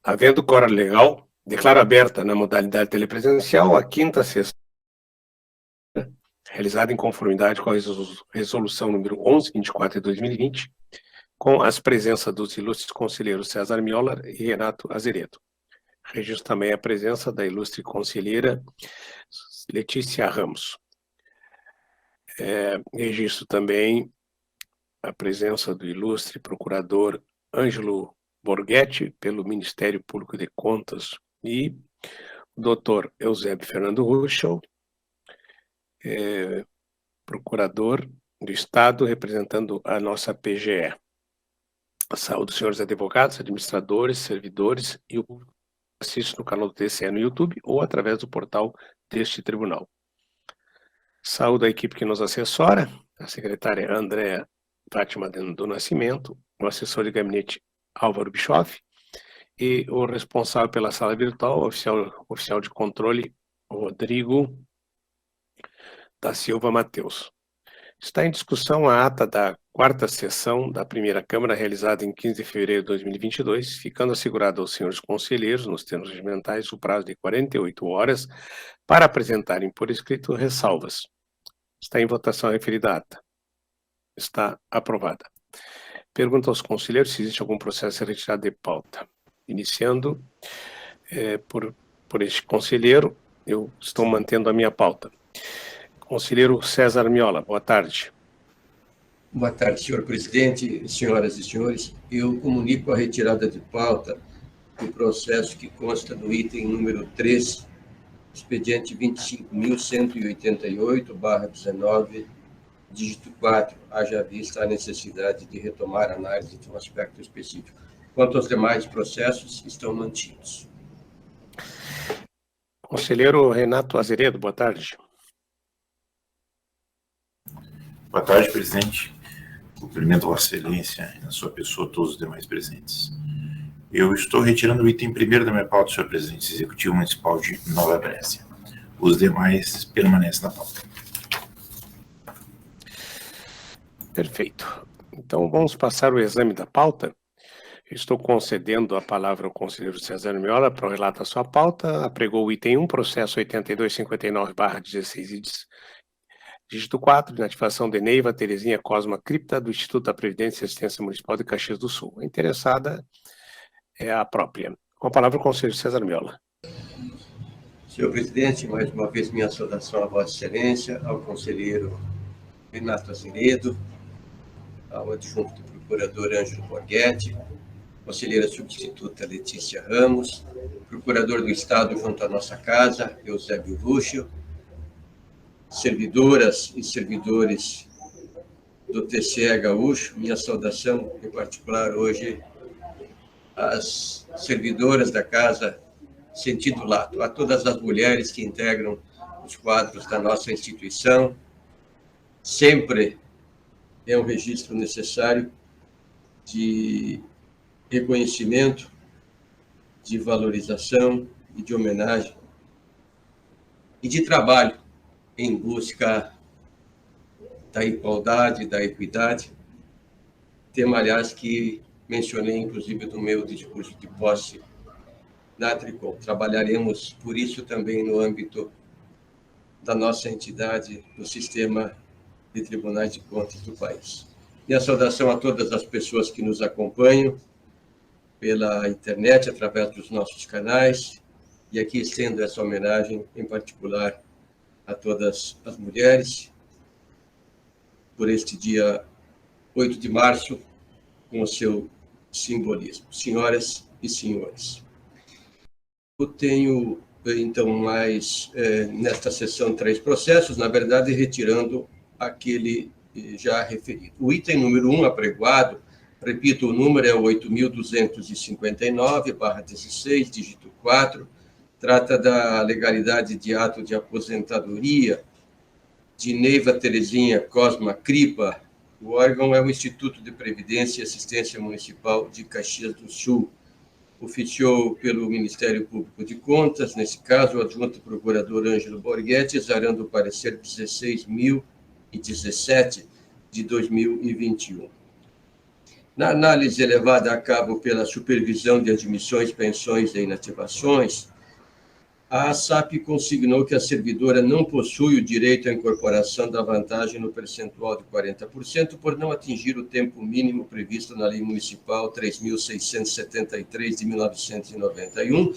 Havendo quórum legal, declaro aberta na modalidade telepresencial a quinta sessão, realizada em conformidade com a resolução número 1124 de 2020, com as presenças dos ilustres conselheiros César Miola e Renato Azeredo. Registro também a presença da ilustre conselheira Letícia Ramos. Registro também a presença do ilustre procurador Ângelo Borghetti, pelo Ministério Público de Contas, e o doutor Eusébio Fernando Ruschel, procurador do Estado, representando a nossa PGE. Saúde, senhores advogados, administradores, servidores e o público que assiste no canal do TCE no YouTube ou através do portal deste tribunal. Saúde a equipe que nos assessora, a secretária Andréa Fátima do Nascimento, o assessor de gabinete Álvaro Bischoff e o responsável pela sala virtual, o oficial de controle Rodrigo da Silva Mateus. Está em discussão a ata da quarta sessão da primeira Câmara, realizada em 15 de fevereiro de 2022, ficando assegurado aos senhores conselheiros, nos termos regimentais, o prazo de 48 horas para apresentarem por escrito ressalvas. Está em votação a referida ata. Está aprovada. Pergunto aos conselheiros se existe algum processo de retirada de pauta. Iniciando por este conselheiro, eu estou mantendo a minha pauta. Conselheiro César Miola, boa tarde. Boa tarde, senhor presidente, senhoras e senhores. Eu comunico a retirada de pauta do processo que consta do item número 3, expediente 25.188/19, dígito 4, haja vista a necessidade de retomar a análise de um aspecto específico. Quanto aos demais processos, estão mantidos. Conselheiro Renato Azeredo, boa tarde. Boa tarde, presidente. Cumprimento Vossa Excelência e, na sua pessoa, todos os demais presentes. Eu estou retirando o item primeiro da minha pauta, senhor presidente executivo municipal de Nova Brécia. Os demais permanecem na pauta. Perfeito. Então, vamos passar o exame da pauta. Estou concedendo a palavra ao conselheiro César Miola para o relato da sua pauta. Apregou o item 1, processo 8259/16, dígito 4, de inativação de Neiva Terezinha Cosma Cripta, do Instituto da Previdência e Assistência Municipal de Caxias do Sul. A interessada é a própria. Com a palavra o conselheiro César Miola. Senhor presidente, mais uma vez minha saudação a Vossa Excelência, ao conselheiro Renato Azeredo, ao adjunto do procurador Ângelo Borghetti, conselheira substituta Letícia Ramos, procurador do Estado junto à nossa casa, Eusébio Ruschel, servidoras e servidores do TCE Gaúcho, minha saudação em particular hoje às servidoras da casa sentido lato, a todas as mulheres que integram os quadros da nossa instituição. Sempre é um registro necessário de reconhecimento, de valorização e de homenagem e de trabalho em busca da igualdade, da equidade, tema, aliás, que mencionei, inclusive, no meu discurso de posse na Tricom. Trabalharemos por isso também no âmbito da nossa entidade, no sistema de tribunais de contas do país. Minha saudação a todas as pessoas que nos acompanham pela internet, através dos nossos canais, e aqui estendo essa homenagem, em particular, a todas as mulheres, por este dia 8 de março, com o seu simbolismo. Senhoras e senhores, eu tenho, então, nesta sessão, 3 processos, na verdade, retirando aquele já referido. O item número 1, apregoado, repito, o número é o 8.259/16, dígito 4, trata da legalidade de ato de aposentadoria de Neiva Terezinha Cosma Cripta. O órgão é o Instituto de Previdência e Assistência Municipal de Caxias do Sul. Oficiou pelo Ministério Público de Contas, nesse caso, o adjunto procurador Ângelo Borghetti, exarando o parecer 16.017 de 2021. Na análise levada a cabo pela supervisão de admissões, pensões e inativações, a ASAP consignou que a servidora não possui o direito à incorporação da vantagem no percentual de 40% por não atingir o tempo mínimo previsto na Lei Municipal 3.673 de 1991,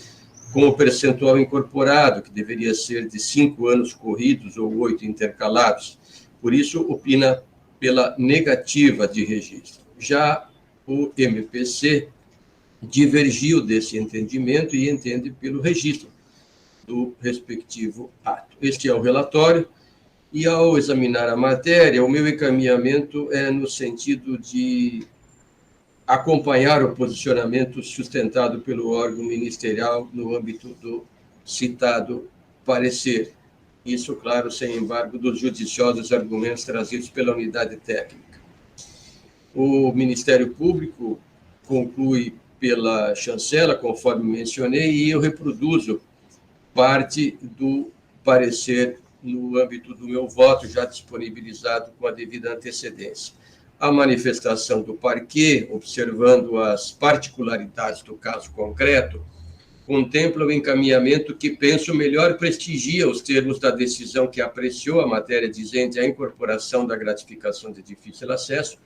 com o percentual incorporado, que deveria ser de 5 anos corridos ou 8 intercalados. Por isso, opina pela negativa de registro. Já o MPC divergiu desse entendimento e entende pelo registro do respectivo ato. Este é o relatório, e ao examinar a matéria, o meu encaminhamento é no sentido de acompanhar o posicionamento sustentado pelo órgão ministerial no âmbito do citado parecer. Isso, claro, sem embargo dos judiciosos argumentos trazidos pela unidade técnica. O Ministério Público conclui pela chancela, conforme mencionei, e eu reproduzo parte do parecer no âmbito do meu voto, já disponibilizado com a devida antecedência. A manifestação do parquê, observando as particularidades do caso concreto, contempla o encaminhamento que penso melhor prestigia os termos da decisão que apreciou a matéria dizente a incorporação da gratificação de difícil acesso,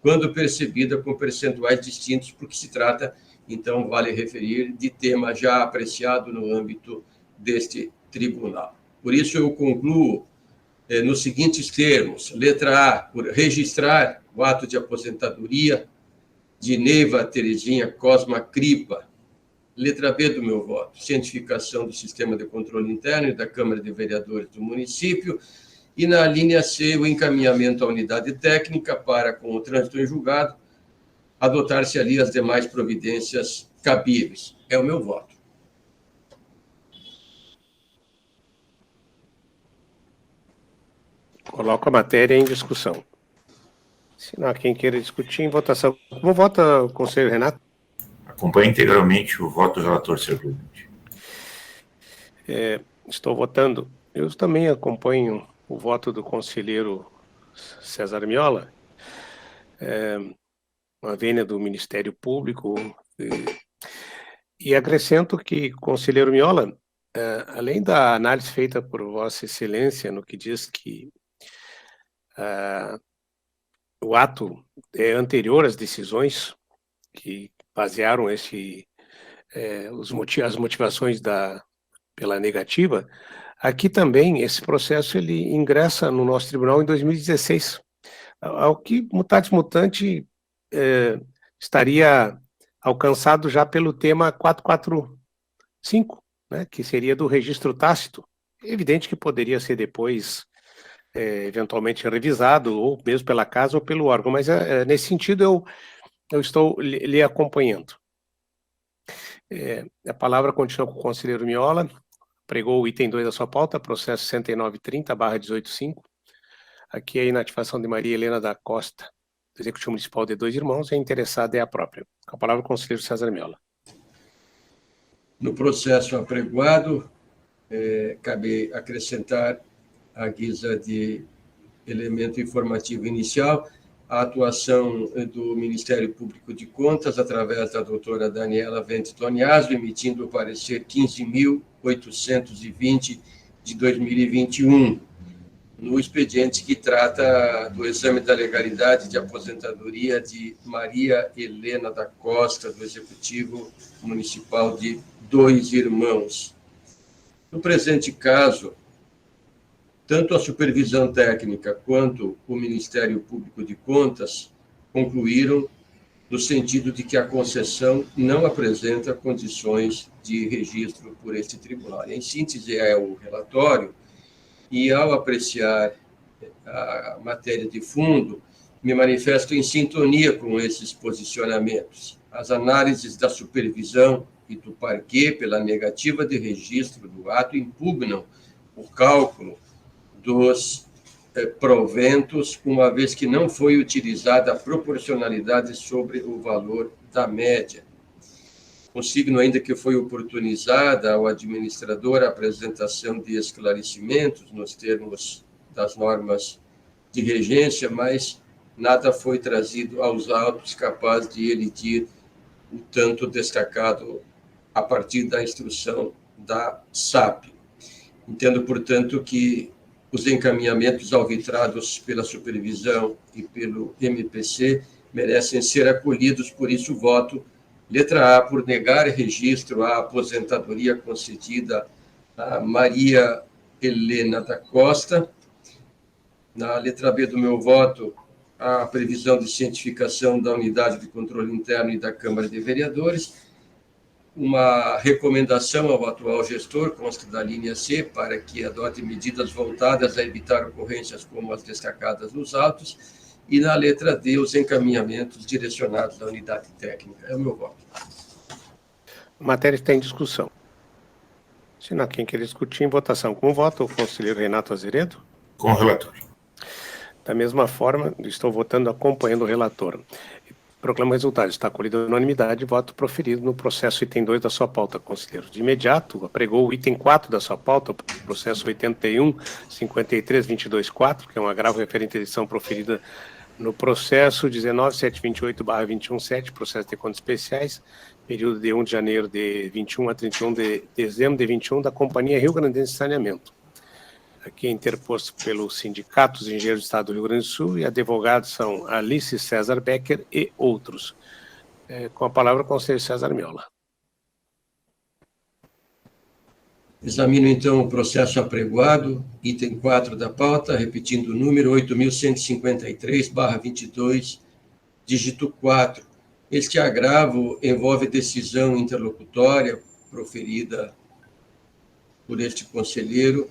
quando percebida com percentuais distintos, porque se trata, então, vale referir, de tema já apreciado no âmbito deste tribunal. Por isso, eu concluo nos seguintes termos. Letra A, por registrar o ato de aposentadoria de Neiva Terezinha Cosma Cripa. Letra B do meu voto, cientificação do sistema de controle interno e da Câmara de Vereadores do município. E na linha C, o encaminhamento à unidade técnica para, com o trânsito em julgado, adotar-se ali as demais providências cabíveis. É o meu voto. Coloco a matéria em discussão. Se não há quem queira discutir, em votação. Como vota o conselheiro Renato? Acompanhe integralmente o voto do relator, senhor presidente. Estou votando. Eu também acompanho o voto do conselheiro César Miola, uma vênia do Ministério Público, e acrescento que, conselheiro Miola, além da análise feita por Vossa Excelência, no que diz que o ato é anterior às decisões que basearam as motivações pela negativa, aqui também esse processo ele ingressa no nosso tribunal em 2016, ao que, mutatis mutandi, estaria alcançado já pelo tema 445, né, que seria do registro tácito. É evidente que poderia ser depois eventualmente revisado, ou mesmo pela casa ou pelo órgão, mas nesse sentido eu estou lhe acompanhando. A palavra continua com o conselheiro Miola, pregou o item 2 da sua pauta, processo 6930/185. Aqui a inativação de Maria Helena da Costa, do Executivo Municipal de Dois Irmãos, a interessada é a própria. Com a palavra o conselheiro César Miola. No processo apregoado, cabe acrescentar, à guisa de elemento informativo inicial, a atuação do Ministério Público de Contas, através da doutora Daniela Vente Toniaso, emitindo o parecer 15.820 de 2021, no expediente que trata do exame da legalidade de aposentadoria de Maria Helena da Costa, do Executivo Municipal de Dois Irmãos. No presente caso, tanto a supervisão técnica quanto o Ministério Público de Contas concluíram no sentido de que a concessão não apresenta condições de registro por este tribunal. Em síntese, é o relatório, e ao apreciar a matéria de fundo, me manifesto em sintonia com esses posicionamentos. As análises da supervisão e do parquê pela negativa de registro do ato impugnam o cálculo dos proventos, uma vez que não foi utilizada a proporcionalidade sobre o valor da média. Consigno ainda que foi oportunizada ao administrador a apresentação de esclarecimentos nos termos das normas de regência, mas nada foi trazido aos autos capaz de elidir o tanto destacado a partir da instrução da SAP. Entendo, portanto, que os encaminhamentos alvitrados pela supervisão e pelo MPC merecem ser acolhidos, por isso voto letra A, por negar registro à aposentadoria concedida a Maria Helena da Costa. Na letra B do meu voto, a previsão de cientificação da Unidade de Controle Interno e da Câmara de Vereadores. Uma recomendação ao atual gestor, consta da linha C, para que adote medidas voltadas a evitar ocorrências como as destacadas nos autos. E na letra D, os encaminhamentos direcionados à unidade técnica. É o meu voto. A matéria está em discussão. Se não há quem queira discutir, em votação com o voto, o conselheiro Renato Azeredo. Com o relator. Da mesma forma, estou votando acompanhando o relator. Proclamo o resultado. Está acolhido a unanimidade, voto proferido no processo item 2 da sua pauta, conselheiro. De imediato, apregou o item 4 da sua pauta, o processo 81.53.22.4, que é um agravo referente à edição proferida no processo 19.728/21.7, processo de contas especiais, período de 1 de janeiro de 21 a 31 de dezembro de 21, da Companhia Rio Grandense de Saneamento. Aqui é interposto pelo Sindicato dos Engenheiros do Estado do Rio Grande do Sul e advogados são Alice César Becker e outros. Com a palavra, o conselheiro César Miola. Examino, então, o processo apregoado, item 4 da pauta, repetindo o número 8.153/22, dígito 4. Este agravo envolve decisão interlocutória proferida por este conselheiro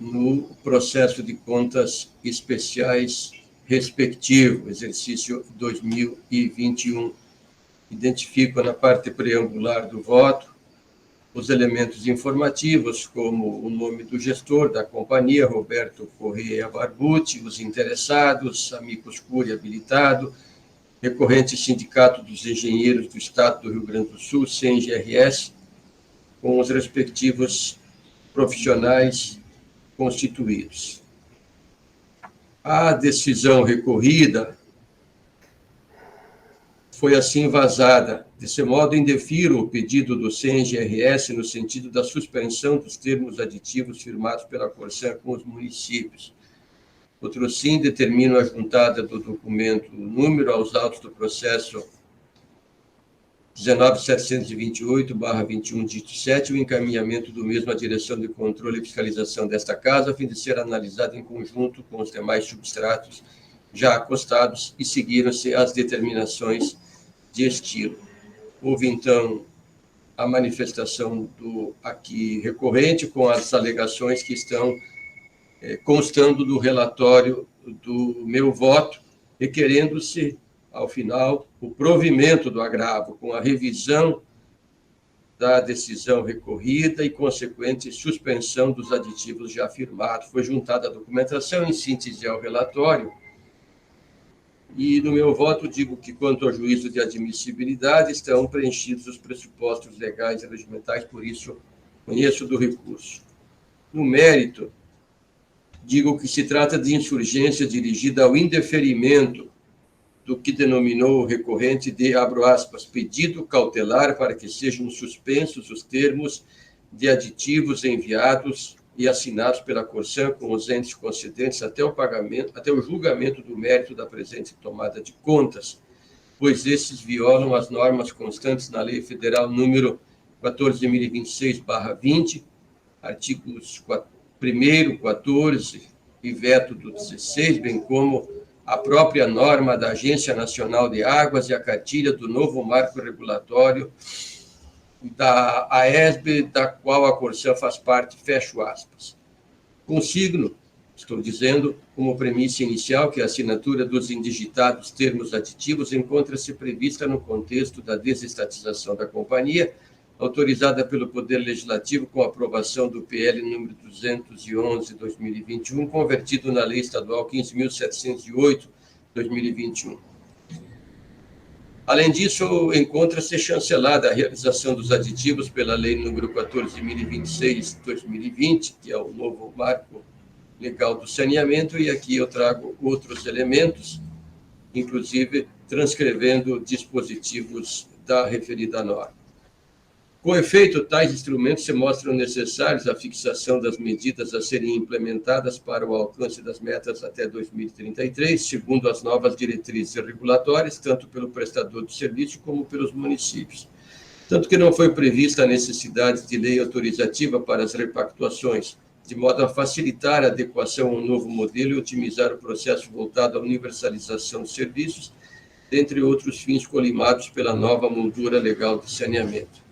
no processo de contas especiais respectivo, exercício 2021. Identifico na parte preambular do voto os elementos informativos, como o nome do gestor da companhia, Roberto Correia Barbucci, os interessados, amicus curiae habilitado, recorrente Sindicato dos Engenheiros do Estado do Rio Grande do Sul, SENGRS, com os respectivos profissionais constituídos. A decisão recorrida foi assim vazada. Desse modo, indefiro o pedido do CENGRS no sentido da suspensão dos termos aditivos firmados pela Corsan com os municípios. Outro sim, determino a juntada do documento número aos autos do processo 19.728/21, dígito 7, o encaminhamento do mesmo à Direção de Controle e Fiscalização desta Casa, a fim de ser analisado em conjunto com os demais substratos já acostados e seguiram-se as determinações de estilo. Houve, então, a manifestação do aqui recorrente com as alegações que estão constando do relatório do meu voto, requerendo-se, ao final, o provimento do agravo, com a revisão da decisão recorrida e consequente suspensão dos aditivos já firmados. Foi juntada a documentação em síntese ao relatório, e no meu voto digo que, quanto ao juízo de admissibilidade, estão preenchidos os pressupostos legais e regimentais, por isso conheço do recurso. No mérito, digo que se trata de insurgência dirigida ao indeferimento do que denominou o recorrente de, abro aspas, pedido cautelar para que sejam suspensos os termos de aditivos enviados e assinados pela Corsan com os entes concedentes até o julgamento do mérito da presente tomada de contas, pois esses violam as normas constantes na Lei Federal número 14.026/20, artigos 1º, 14 e veto do 16, bem como a própria norma da Agência Nacional de Águas e a cartilha do novo marco regulatório da AESB, da qual a Corsan faz parte, fecho aspas. Consigno, estou dizendo, como premissa inicial, que a assinatura dos indigitados termos aditivos encontra-se prevista no contexto da desestatização da companhia, autorizada pelo Poder Legislativo com a aprovação do PL número 211/2021, convertido na Lei Estadual 15.708/2021. Além disso, encontra-se chancelada a realização dos aditivos pela Lei número 14.026/2020, que é o novo marco legal do saneamento, e aqui eu trago outros elementos inclusive transcrevendo dispositivos da referida norma. Com efeito, tais instrumentos se mostram necessários à fixação das medidas a serem implementadas para o alcance das metas até 2033, segundo as novas diretrizes regulatórias, tanto pelo prestador de serviço como pelos municípios. Tanto que não foi prevista a necessidade de lei autorizativa para as repactuações, de modo a facilitar a adequação a um novo modelo e otimizar o processo voltado à universalização de serviços, dentre outros fins colimados pela nova moldura legal de saneamento.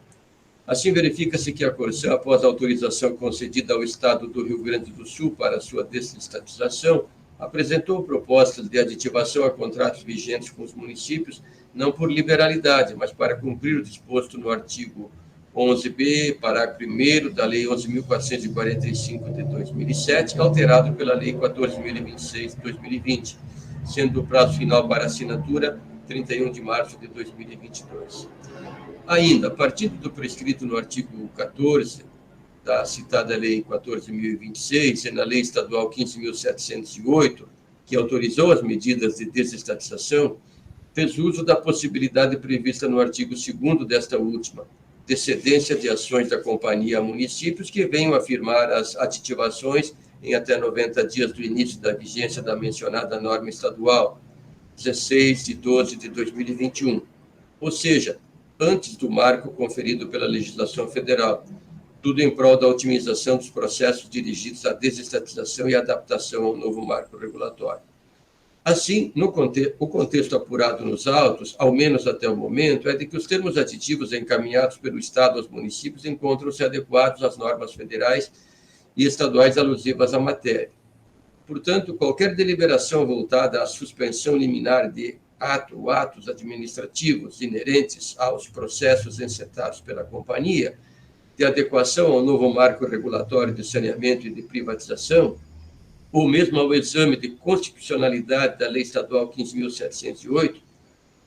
Assim, verifica-se que a Corsan, após a autorização concedida ao Estado do Rio Grande do Sul para sua desestatização, apresentou propostas de aditivação a contratos vigentes com os municípios, não por liberalidade, mas para cumprir o disposto no artigo 11b, parágrafo 1º da Lei 11.445 de 2007, alterado pela Lei 14.026 de 2020, sendo o prazo final para assinatura 31 de março de 2022. Ainda, partindo do prescrito no artigo 14 da citada Lei 14.026 e na Lei Estadual 15.708, que autorizou as medidas de desestatização, fez uso da possibilidade prevista no artigo 2º desta última, de cedência de ações da companhia a municípios que venham a firmar as aditivações em até 90 dias do início da vigência da mencionada norma estadual, 16 de 12 de 2021, ou seja, antes do marco conferido pela legislação federal, tudo em prol da otimização dos processos dirigidos à desestatização e adaptação ao novo marco regulatório. Assim, o contexto apurado nos autos, ao menos até o momento, é de que os termos aditivos encaminhados pelo Estado aos municípios encontram-se adequados às normas federais e estaduais alusivas à matéria. Portanto, qualquer deliberação voltada à suspensão liminar de atos administrativos inerentes aos processos encetados pela companhia, de adequação ao novo marco regulatório de saneamento e de privatização, ou mesmo ao exame de constitucionalidade da Lei Estadual 15.708,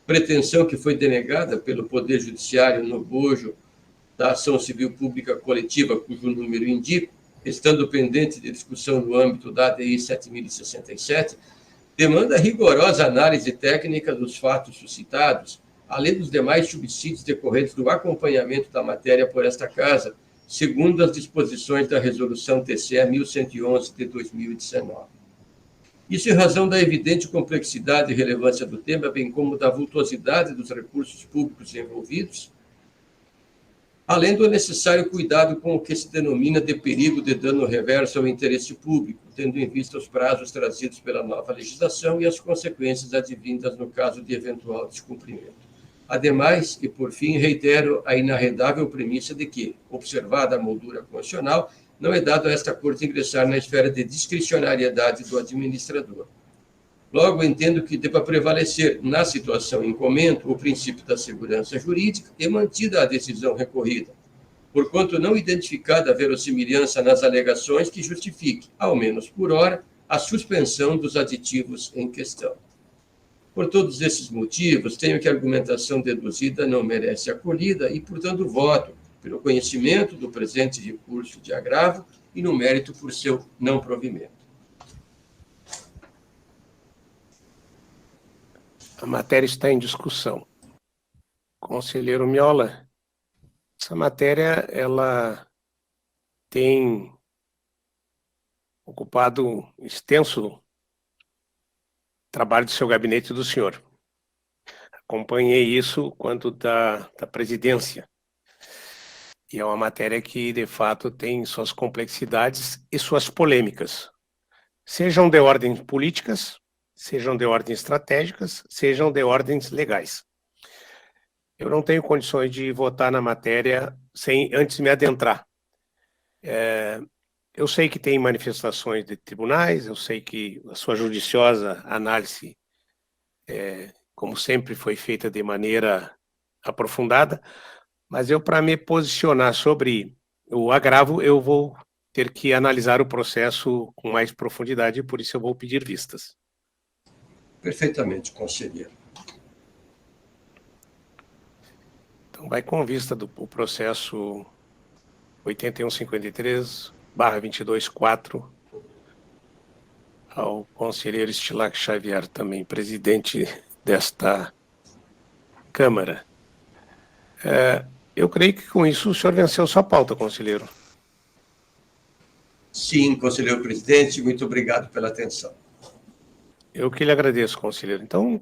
pretensão que foi denegada pelo Poder Judiciário no bojo da ação civil pública coletiva, cujo número indico, estando pendente de discussão no âmbito da ADI 7.067, demanda rigorosa análise técnica dos fatos suscitados, além dos demais subsídios decorrentes do acompanhamento da matéria por esta Casa, segundo as disposições da Resolução TCE 1111 de 2019. Isso em razão da evidente complexidade e relevância do tema, bem como da vultuosidade dos recursos públicos envolvidos, além do necessário cuidado com o que se denomina de perigo de dano reverso ao interesse público, tendo em vista os prazos trazidos pela nova legislação e as consequências advindas no caso de eventual descumprimento. Ademais, e por fim, reitero a inarredável premissa de que, observada a moldura constitucional, não é dado a esta Corte ingressar na esfera de discricionariedade do administrador. Logo, entendo que deva prevalecer, na situação em comento, o princípio da segurança jurídica e mantida a decisão recorrida, porquanto não identificada a verossimilhança nas alegações que justifique, ao menos por hora, a suspensão dos aditivos em questão. Por todos esses motivos, tenho que a argumentação deduzida não merece acolhida e, portanto, voto pelo conhecimento do presente recurso de agravo e no mérito por seu não provimento. A matéria está em discussão. Conselheiro Miola, essa matéria ela tem ocupado extenso trabalho do seu gabinete e do senhor. Acompanhei isso quando da presidência. E é uma matéria que, de fato, tem suas complexidades e suas polêmicas. Sejam de ordens políticas, sejam de ordens estratégicas, sejam de ordens legais. Eu não tenho condições de votar na matéria sem antes me adentrar. Eu sei que tem manifestações de tribunais, eu sei que a sua judiciosa análise, como sempre, foi feita de maneira aprofundada, mas eu, para me posicionar sobre o agravo, eu vou ter que analisar o processo com mais profundidade, e por isso eu vou pedir vistas. Perfeitamente, conselheiro. Então, vai com vista do processo 8153/22/4 ao conselheiro Estilac Xavier, também presidente desta Câmara. Eu creio que com isso o senhor venceu sua pauta, conselheiro. Sim, conselheiro presidente, muito obrigado pela atenção. Eu que lhe agradeço, conselheiro. Então,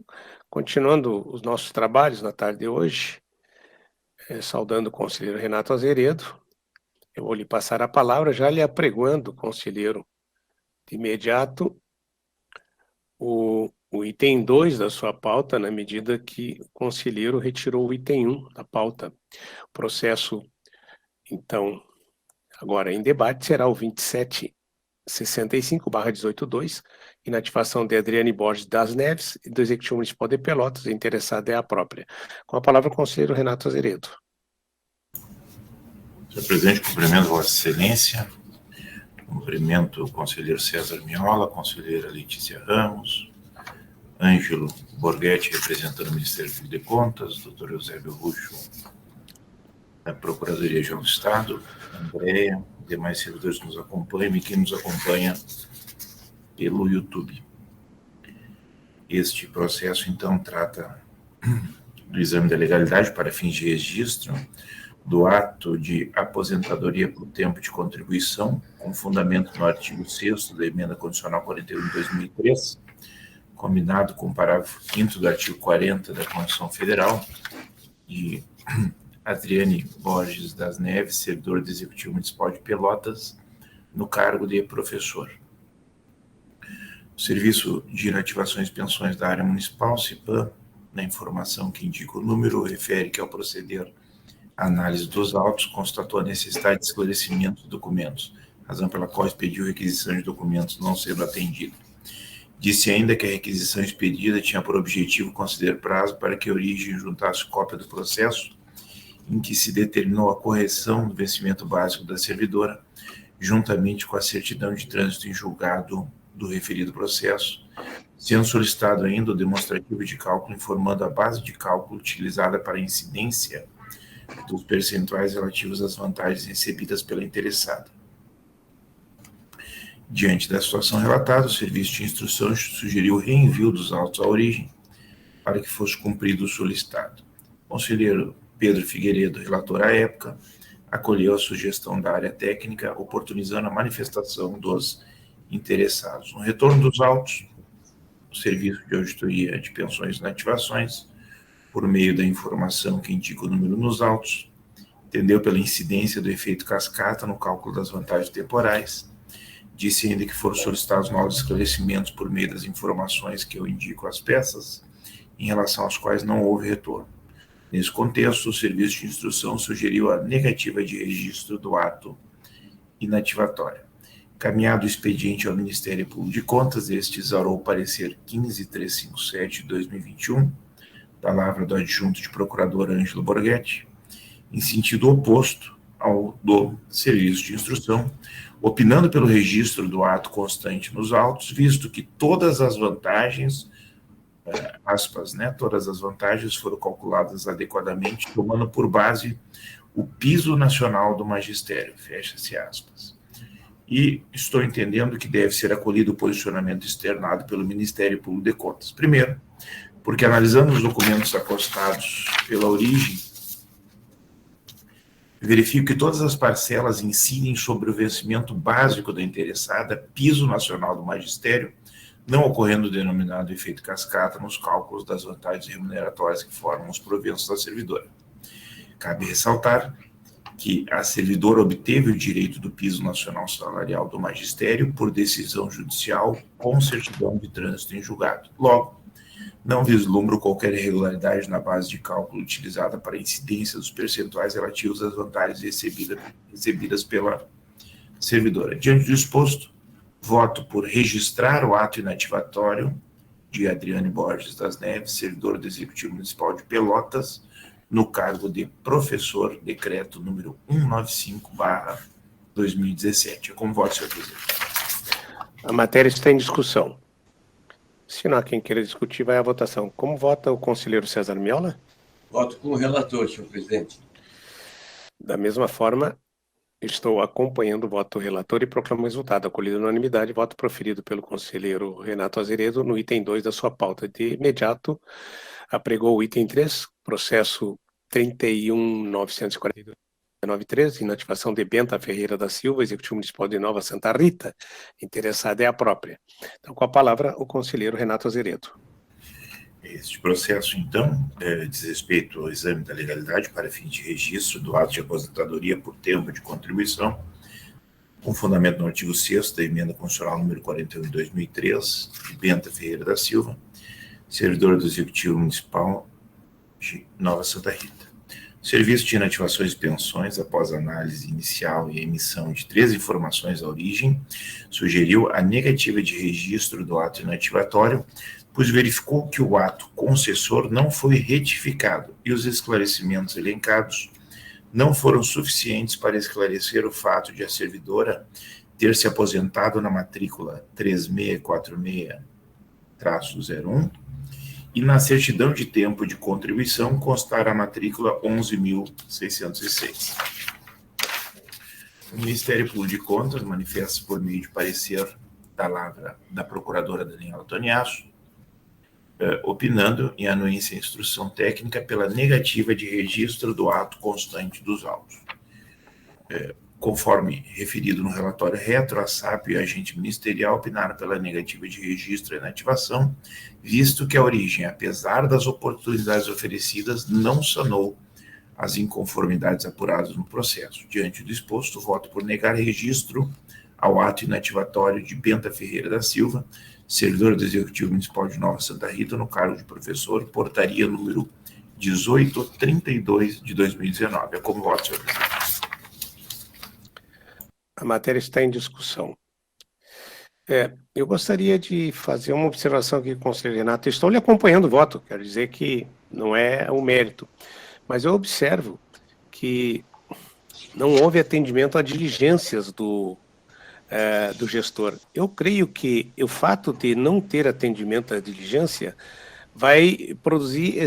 continuando os nossos trabalhos na tarde de hoje, saudando o conselheiro Renato Azeredo, eu vou lhe passar a palavra, já lhe apregoando, conselheiro, de imediato, o item 2 da sua pauta, na medida que o conselheiro retirou o item 1 da pauta. O processo, então, agora em debate, será o 2765/182, inativação de Adriane Borges das Neves e do Executivo Municipal de Pelotas, a interessada é a própria. Com a palavra o conselheiro Renato Azeredo. Senhor presidente, cumprimento Vossa Excelência, cumprimento o conselheiro César Miola, conselheira Letícia Ramos, Ângelo Borghetti, representando o Ministério Público de Contas, doutor Eusébio Ruxo, da Procuradoria-Geral do Estado, Andréia, demais servidores que nos acompanham e quem nos acompanha pelo YouTube. Este processo, então, trata do exame da legalidade para fins de registro do ato de aposentadoria por tempo de contribuição, com fundamento no artigo 6º da Emenda Constitucional 41 de 2003, combinado com o parágrafo 5º do artigo 40 da Constituição Federal, de Adriane Borges das Neves, servidor do Executivo Municipal de Pelotas, no cargo de professor. O Serviço de Inativações e Pensões da Área Municipal, CIPAM, na informação que indica o número, refere que ao proceder à análise dos autos, constatou a necessidade de esclarecimento de documentos, razão pela qual expediu requisição de documentos não sendo atendida. Disse ainda que a requisição expedida tinha por objetivo conceder prazo para que a origem juntasse cópia do processo em que se determinou a correção do vencimento básico da servidora, juntamente com a certidão de trânsito em julgado do referido processo, sendo solicitado ainda o demonstrativo de cálculo informando a base de cálculo utilizada para a incidência dos percentuais relativos às vantagens recebidas pela interessada. Diante da situação relatada, o Serviço de Instrução sugeriu o reenvio dos autos à origem para que fosse cumprido o solicitado. O conselheiro Pedro Figueiredo, relator à época, acolheu a sugestão da área técnica, oportunizando a manifestação dos interessados. No retorno dos autos, o Serviço de Auditoria de Pensões e Inativações, por meio da informação que indica o número nos autos, entendeu pela incidência do efeito cascata no cálculo das vantagens temporais, disse ainda que foram solicitados novos esclarecimentos por meio das informações que eu indico às peças, em relação às quais não houve retorno. Nesse contexto, o Serviço de Instrução sugeriu a negativa de registro do ato inativatório. Caminhado o expediente ao Ministério Público de Contas, este exarou o parecer 15357 de 2021, palavra do adjunto de procurador Ângelo Borghetti, em sentido oposto ao do Serviço de Instrução, opinando pelo registro do ato constante nos autos, visto que todas as vantagens, aspas, né, todas as vantagens foram calculadas adequadamente, tomando por base o piso nacional do magistério, fecha-se aspas. E estou entendendo que deve ser acolhido o posicionamento externado pelo Ministério Público de Contas. Primeiro, porque analisando os documentos acostados pela origem, verifico que todas as parcelas incidem sobre o vencimento básico da interessada, piso nacional do magistério, não ocorrendo o denominado efeito cascata nos cálculos das vantagens remuneratórias que formam os proventos da servidora. Cabe ressaltar que a servidora obteve o direito do piso nacional salarial do magistério por decisão judicial com certidão de trânsito em julgado. Logo, não vislumbro qualquer irregularidade na base de cálculo utilizada para a incidência dos percentuais relativos às vantagens recebidas pela servidora. Diante do exposto, voto por registrar o ato inativatório de Adriane Borges das Neves, servidora do Executivo Municipal de Pelotas, no cargo de professor, decreto número 195/2017. É com voto, senhor presidente. A matéria está em discussão. Se não há quem queira discutir, vai à votação. Como vota o conselheiro César Miola? Voto com o relator, senhor presidente. Da mesma forma, estou acompanhando o voto do relator e proclamo o resultado. Acolhido unanimidade, voto proferido pelo conselheiro Renato Azeredo no item 2 da sua pauta. De imediato, apregou o item 3, processo 31.942.93, inativação de Benta Ferreira da Silva, Executivo Municipal de Nova Santa Rita. Interessada é a própria. Então, com a palavra, o conselheiro Renato Azeredo. Este processo, então, diz respeito ao exame da legalidade para fim de registro do ato de aposentadoria por tempo de contribuição, com fundamento no artigo 6º da emenda constitucional número 41 de 2003, de Benta Ferreira da Silva, servidor do Executivo Municipal de Nova Santa Rita. O Serviço de Inativações e Pensões, após análise inicial e emissão de 3 informações à origem, sugeriu a negativa de registro do ato inativatório, pois verificou que o ato concessor não foi retificado e os esclarecimentos elencados não foram suficientes para esclarecer o fato de a servidora ter se aposentado na matrícula 3646-01 e na certidão de tempo de contribuição constar a matrícula 11.606. O Ministério Público de Contas manifesta por meio de parecer da lavra da procuradora Daniela Toniasso, opinando em anuência à instrução técnica pela negativa de registro do ato constante dos autos. Conforme referido no relatório retro, a SAP e a agente ministerial opinaram pela negativa de registro e inativação, visto que a origem, apesar das oportunidades oferecidas, não sanou as inconformidades apuradas no processo. Diante do exposto, voto por negar registro ao ato inativatório de Benta Ferreira da Silva, servidor do Executivo Municipal de Nova Santa Rita, no cargo de professor, portaria número 1832 de 2019. É como voto, senhor presidente. A matéria está em discussão. Eu gostaria de fazer uma observação aqui com o conselheiro Renato. Estou lhe acompanhando o voto, quero dizer que não é o mérito, mas eu observo que não houve atendimento a diligências do gestor. Eu creio que o fato de não ter atendimento à diligência vai produzir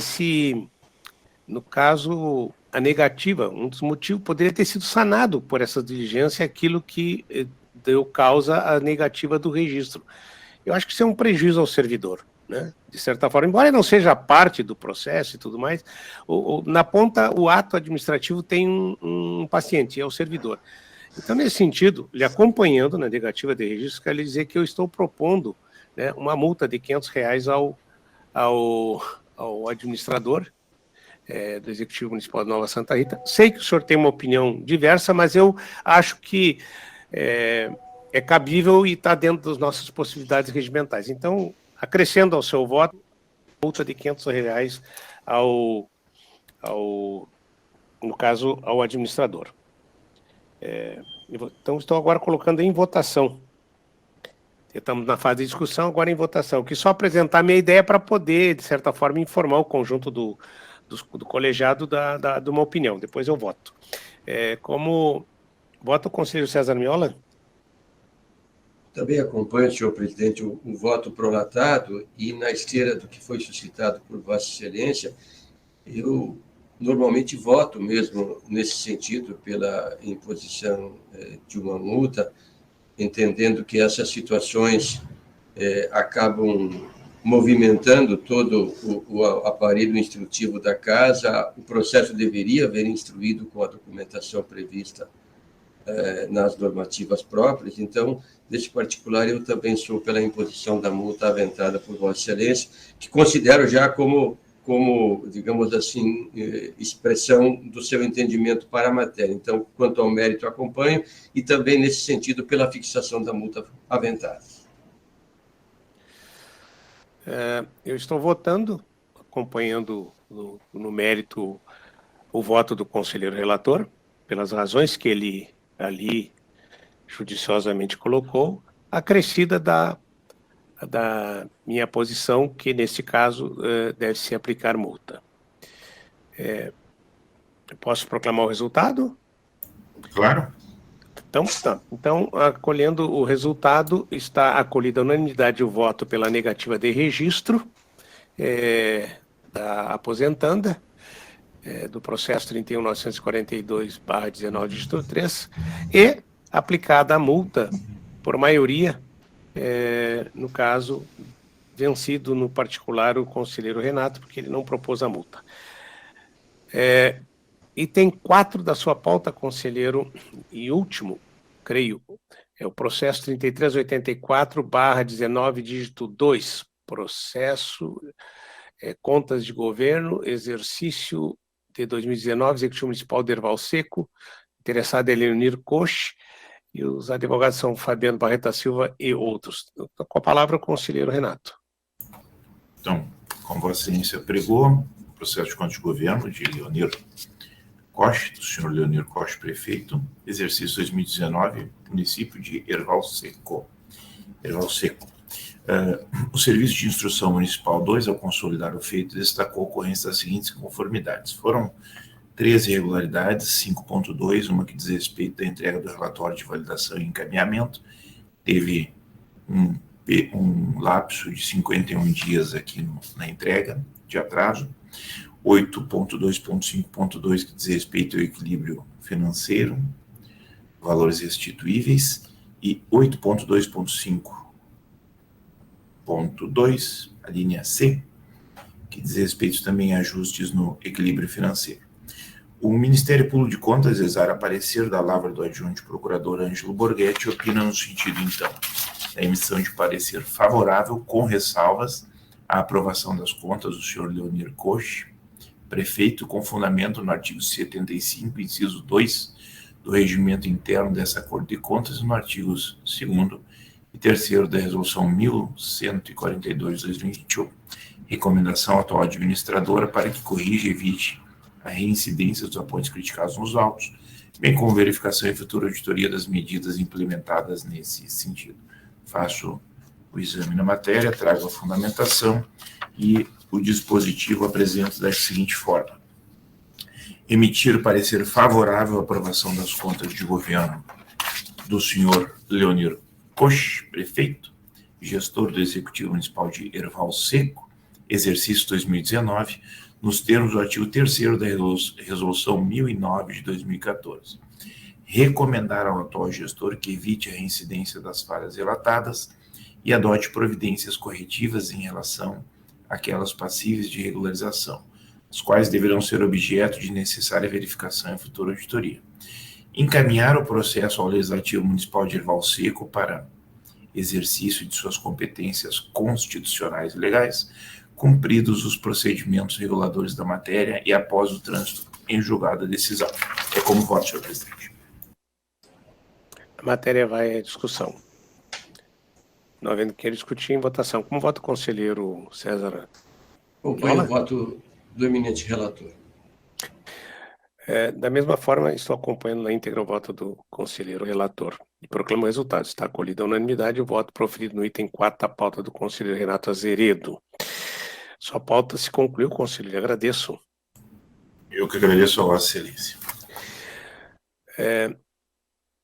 no caso, a negativa. Um dos motivos poderia ter sido sanado por essa diligência, aquilo que deu causa à negativa do registro. Eu acho que isso é um prejuízo ao servidor, né? De certa forma, embora não seja parte do processo e tudo mais, na ponta, o ato administrativo tem um paciente, é o servidor. Então, nesse sentido, lhe acompanhando na negativa de registro, quero lhe dizer que eu estou propondo, né, uma multa de R$500 ao administrador do Executivo Municipal de Nova Santa Rita. Sei que o senhor tem uma opinião diversa, mas eu acho que é cabível e está dentro das nossas possibilidades regimentais. Então, acrescendo ao seu voto, multa de R$500 no caso, ao administrador. Então, estou agora colocando em votação. Estamos na fase de discussão, agora em votação. Que só apresentar a minha ideia para poder, de certa forma, informar o conjunto do colegiado de uma opinião. Depois eu voto. Como vota o conselheiro César Miola? Também acompanho, senhor presidente, o voto prolatado e na esteira do que foi suscitado por Vossa Excelência, eu normalmente voto mesmo nesse sentido pela imposição de uma multa, entendendo que essas situações acabam movimentando todo o aparelho instrutivo da casa. O processo deveria haver instruído com a documentação prevista nas normativas próprias. Então, nesse particular, eu também sou pela imposição da multa aventada por Vossa Excelência, que considero já como, digamos assim, expressão do seu entendimento para a matéria. Então, quanto ao mérito, acompanho, e também, nesse sentido, pela fixação da multa aventada. Eu estou votando, acompanhando no mérito o voto do conselheiro relator, pelas razões que ele ali judiciosamente colocou, acrescida da minha posição, que nesse caso deve-se aplicar multa. Posso proclamar o resultado? Claro. Então, tá. Então, acolhendo o resultado, está acolhida a unanimidade o voto pela negativa de registro da aposentanda. do processo 31.942/19, dígito 3, e aplicada a multa por maioria, no caso, vencido no particular o conselheiro Renato, porque ele não propôs a multa. Item 4 da sua pauta, conselheiro, e último, creio, é o processo 3384/19, dígito 2, processo contas de governo, exercício de 2019, Executivo Municipal de Erval Seco, interessado é Leonir Koch, e os advogados são Fabiano Barreta Silva e outros. Com a palavra, o conselheiro Renato. Então, como Vossa Excelência pregou, processo de contas de governo de Leonir Koch, do senhor Leonir Koch, prefeito, exercício 2019, município de Erval Seco. O Serviço de Instrução Municipal 2, ao consolidar o feito, destacou a ocorrência das seguintes inconformidades. Foram 13 irregularidades, 5.2, uma que diz respeito à entrega do relatório de validação e encaminhamento. Teve um lapso de 51 dias aqui na entrega de atraso. 8.2.5.2, que diz respeito ao equilíbrio financeiro, valores restituíveis, e 8.2.5.2, a linha C, que diz respeito também a ajustes no equilíbrio financeiro. O Ministério Público de Contas, exara parecer da lavra do adjunto procurador Ângelo Borghetti, opina no sentido, então, da emissão de parecer favorável, com ressalvas, à aprovação das contas do senhor Leonir Koch, prefeito, com fundamento no artigo 75, inciso 2, do regimento interno dessa Corte de Contas, e no artigo 2º e 3º da Resolução 1142/2021, recomendação à atual administradora para que corrija e evite a reincidência dos apontos criticados nos autos, bem como verificação e futura auditoria das medidas implementadas nesse sentido. Faço o exame na matéria, trago a fundamentação e o dispositivo apresento da seguinte forma: emitir parecer favorável à aprovação das contas de governo do senhor Leonir Koch, prefeito, gestor do Executivo Municipal de Erval Seco, exercício 2019, nos termos do artigo 3º da Resolução 1009 de 2014. Recomendar ao atual gestor que evite a reincidência das falhas relatadas e adote providências corretivas em relação àquelas passíveis de regularização, as quais deverão ser objeto de necessária verificação e futura auditoria. Encaminhar o processo ao Legislativo Municipal de Erval Seco para exercício de suas competências constitucionais e legais, cumpridos os procedimentos reguladores da matéria e após o trânsito em julgado a decisão. É como voto, senhor presidente. A matéria vai à discussão. Não havendo que discutir, em votação. Como vota o conselheiro César? Acompanho o voto do eminente relator. Da mesma forma, estou acompanhando na íntegra o voto do conselheiro relator. E proclamo o resultado. Está acolhido a unanimidade o voto proferido no item 4 da pauta do conselheiro Renato Azeredo. Sua pauta se concluiu, conselheiro. Agradeço. Eu que agradeço a Vossa Excelência.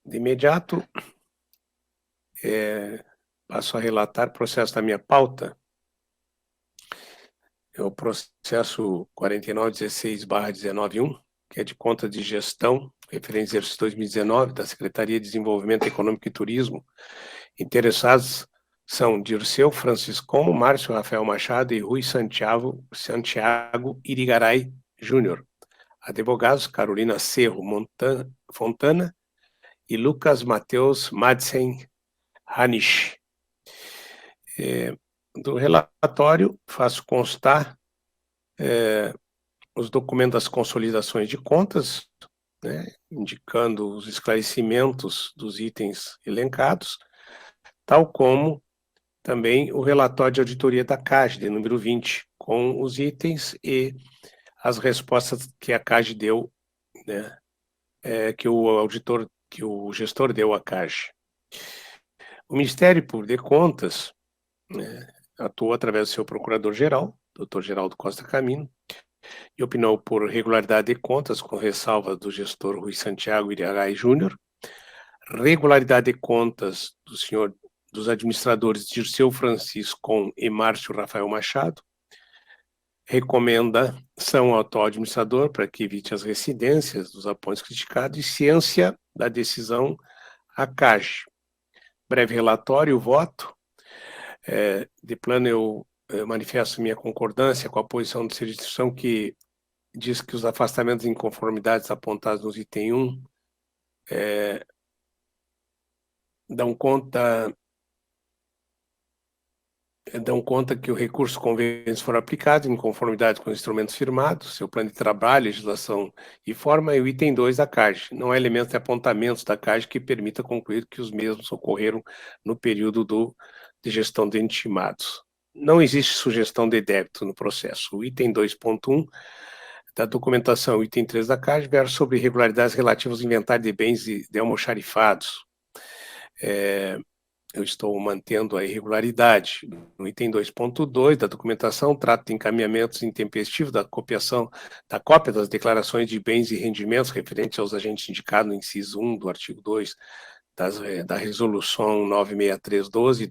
De imediato, passo a relatar o processo da minha pauta. É o processo 4916/19.1, que é de conta de gestão, referente ao exercício 2019, da Secretaria de Desenvolvimento Econômico e Turismo. Interessados são Dirceu Franciscon, Márcio Rafael Machado e Rui Santiago Irigaray Júnior. Advogados Carolina Cerro Fontana e Lucas Mateus Madsen Hanisch. Do relatório, faço constar os documentos das consolidações de contas, né, indicando os esclarecimentos dos itens elencados, tal como também o relatório de auditoria da CAGE, de número 20, com os itens e as respostas que a CAGE deu, né, que o gestor deu à CAGE. O Ministério Público de Contas atuou através do seu procurador-geral, Dr. Geraldo Costa Camino, e opinou por regularidade de contas, com ressalva do gestor Rui Santiago Irigaray Júnior, regularidade de contas dos administradores Dirceu Franciscon e Márcio Rafael Machado, recomendação ao atual administrador para que evite as residências dos apoios criticados e ciência da decisão à CAGE. Breve relatório, voto. De plano, eu manifesto minha concordância com a posição do Serviço de Instrução, que diz que os afastamentos e inconformidades apontados nos item 1 dão conta que o recurso convênios for aplicado em conformidade com os instrumentos firmados, seu plano de trabalho, legislação e forma, e o item 2 da CAGE. Não há elementos de apontamentos da CAGE que permita concluir que os mesmos ocorreram no período de gestão de intimados. Não existe sugestão de débito no processo. O item 2.1 da documentação, o item 3 da CAGE, versa sobre irregularidades relativas ao inventário de bens de almoxarifados. Eu estou mantendo a irregularidade. No item 2.2 da documentação, trata de encaminhamentos intempestivos da cópia das declarações de bens e rendimentos referentes aos agentes indicados no inciso 1 do artigo 2 da resolução 96312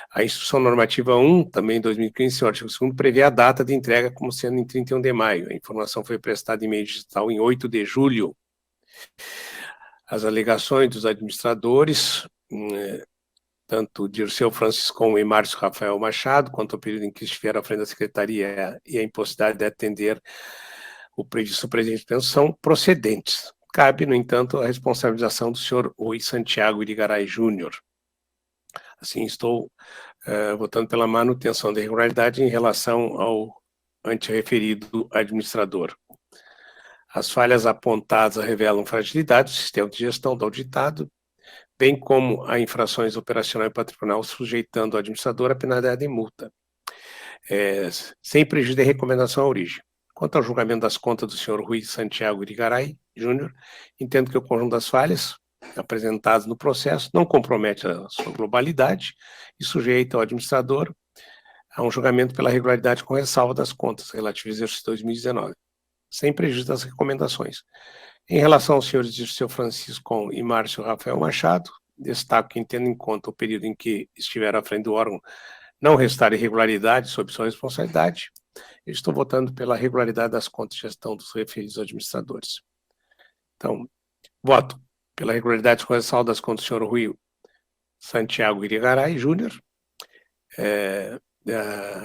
a instrução normativa 1, também em 2015, o artigo 2º, prevê a data de entrega como sendo em 31 de maio. A informação foi prestada em meio digital em 8 de julho. As alegações dos administradores, tanto Dirceu Franciscon e Márcio Rafael Machado, quanto ao período em que estiveram à frente da Secretaria e a impossibilidade de atender o previsto presente de pensão, procedentes. Cabe, no entanto, a responsabilização do senhor Rui Santiago Irigaray Júnior. Assim, estou votando pela manutenção da irregularidade em relação ao anterreferido administrador. As falhas apontadas revelam fragilidade do sistema de gestão do auditado, bem como a infrações operacional e patrimonial, sujeitando o administrador à penalidade de multa, sem prejuízo de recomendação à origem. Quanto ao julgamento das contas do senhor Rui Santiago Irigaray Júnior, entendo que o conjunto das falhas apresentadas no processo não compromete a sua globalidade e sujeita o administrador a um julgamento pela regularidade com ressalva das contas relativas ao exercício 2019, sem prejuízo das recomendações. Em relação aos senhores Dirceu Francisco e Márcio Rafael Machado, destaco que, tendo em conta o período em que estiveram à frente do órgão, não restar irregularidade sob sua responsabilidade, eu estou votando pela regularidade das contas de gestão dos referidos administradores. Então, voto pela regularidade com ressalva das contas do senhor Rui Santiago Irigaray Júnior,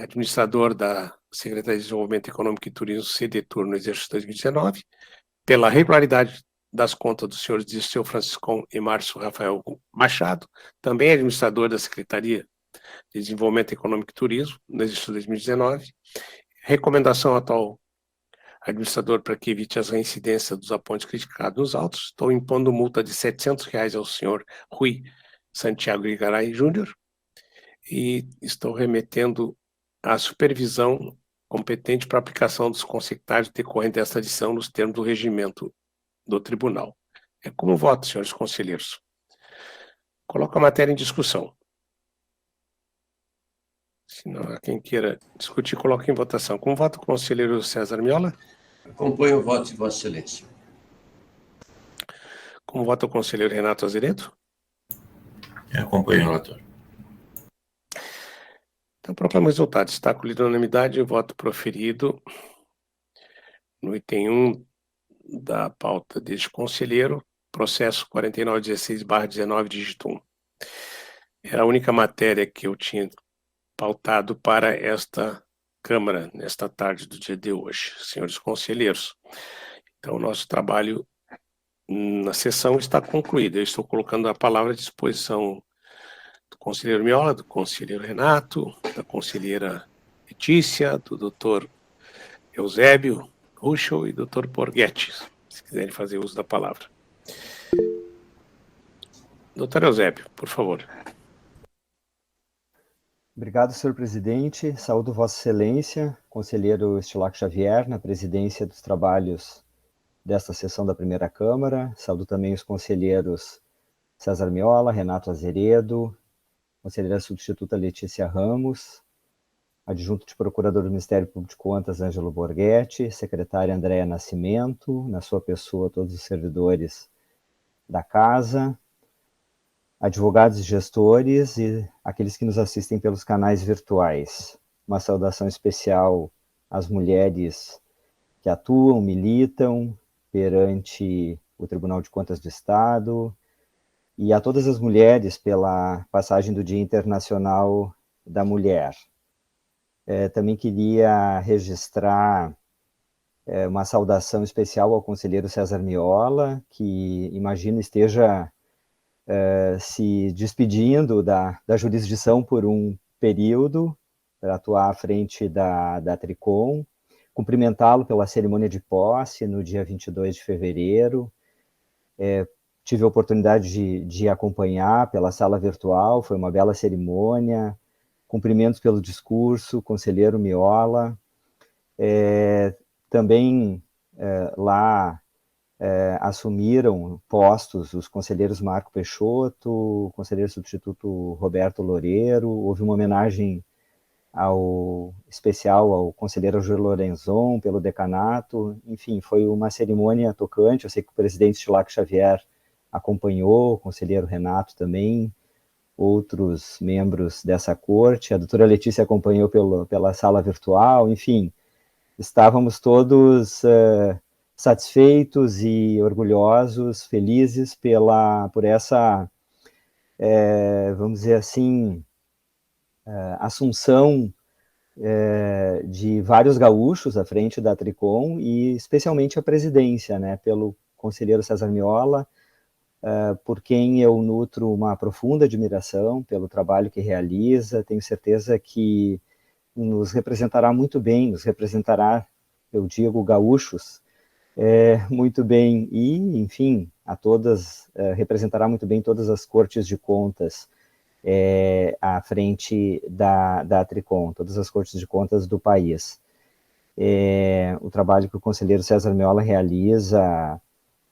administrador da Secretaria de Desenvolvimento Econômico e Turismo, CDTUR, no exercício 2019, pela regularidade das contas dos senhores Dirceu Francisco e Márcio Rafael Machado, também administrador da Secretaria de Desenvolvimento Econômico e Turismo, no exercício 2019, recomendação ao atual administrador para que evite as reincidências dos apontes criticados nos autos. Estou impondo multa de R$ 700 ao senhor Rui Santiago Irigaray Júnior e estou remetendo a supervisão competente para aplicação dos consectários decorrente desta adição nos termos do regimento do tribunal. Como voto, senhores conselheiros? Coloco a matéria em discussão. Se não há quem queira discutir, coloque em votação. Como voto o conselheiro César Miola? Acompanho o voto de Vossa Excelência. Como vota o conselheiro Renato Azeredo? Acompanho o relatório. Então, proclamo o resultado. Está com unanimidade o voto proferido no item 1 da pauta deste conselheiro, processo 4916/19, dígito 1. Era a única matéria que eu tinha pautado para esta Câmara, nesta tarde do dia de hoje, senhores conselheiros. Então, o nosso trabalho na sessão está concluído. Eu estou colocando a palavra à disposição do conselheiro Miola, do conselheiro Renato, da conselheira Letícia, do doutor Eusébio Ruschel e do doutor Porghetti, se quiserem fazer uso da palavra. Doutor Eusébio, por favor. Obrigado, senhor presidente. Saúdo Vossa Excelência, conselheiro Estilaco Xavier, na presidência dos trabalhos desta sessão da primeira Câmara. Saúdo também os conselheiros César Miola, Renato Azeredo, conselheira substituta Letícia Ramos, adjunto de procurador do Ministério Público de Contas, Ângelo Borghetti, secretária Andréa Nascimento, na sua pessoa todos os servidores da Casa, advogados e gestores e aqueles que nos assistem pelos canais virtuais. Uma saudação especial as mulheres que atuam, militam perante o Tribunal de Contas do Estado, e a todas as mulheres pela passagem do Dia Internacional da Mulher. Também queria registrar uma saudação especial ao conselheiro César Miola, que imagino esteja se despedindo da jurisdição por um período, para atuar à frente da Tricom, cumprimentá-lo pela cerimônia de posse no dia 22 de fevereiro. Tive a oportunidade de acompanhar pela sala virtual, foi uma bela cerimônia. Cumprimentos pelo discurso, conselheiro Miola. Também lá assumiram postos os conselheiros Marco Peixoto, o conselheiro substituto Roberto Loureiro. Houve uma homenagem especial ao conselheiro Júlio Lorenzon pelo decanato. Enfim, foi uma cerimônia tocante. Eu sei que o presidente Estilac Xavier acompanhou, o conselheiro Renato também, outros membros dessa corte, a doutora Letícia acompanhou pela sala virtual. Enfim, estávamos todos satisfeitos e orgulhosos, felizes por essa, vamos dizer assim, assunção de vários gaúchos à frente da Tricom, e especialmente a presidência, né, pelo conselheiro César Miola, por quem eu nutro uma profunda admiração pelo trabalho que realiza. Tenho certeza que nos representará muito bem, nos representará, eu digo, gaúchos, muito bem, e, enfim, representará muito bem todas as cortes de contas à frente da Tricom, todas as cortes de contas do país. O trabalho que o conselheiro César Miola realiza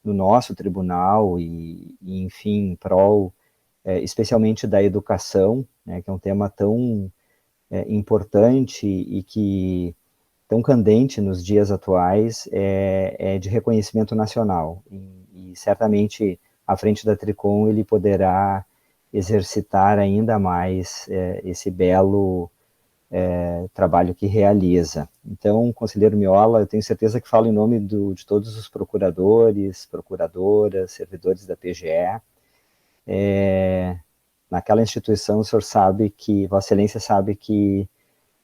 no nosso tribunal e enfim, em prol especialmente da educação, né, que é um tema tão importante e que tão candente nos dias atuais, é de reconhecimento nacional. E certamente, à frente da Tricom, ele poderá exercitar ainda mais esse belo trabalho que realiza. Então, conselheiro Miola, eu tenho certeza que falo em nome de todos os procuradores, procuradoras, servidores da PGE. Naquela instituição, o senhor sabe que, Vossa Excelência sabe que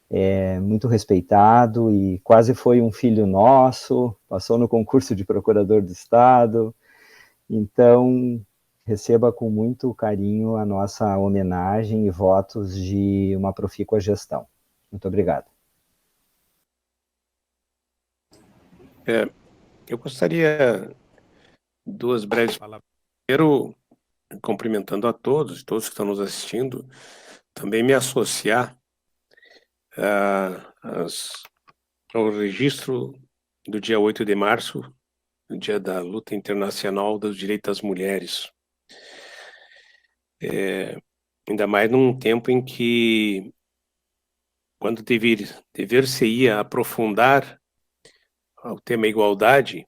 é muito respeitado e quase foi um filho nosso, passou no concurso de procurador do Estado. Então, receba com muito carinho a nossa homenagem e votos de uma profícua gestão. Muito obrigado. Eu gostaria duas breves palavras. Primeiro, cumprimentando a todos que estão nos assistindo, também me associar ao registro do dia 8 de março, o dia da luta internacional dos direitos das mulheres. Ainda mais num tempo em que, quando dever-se-ia aprofundar o tema igualdade,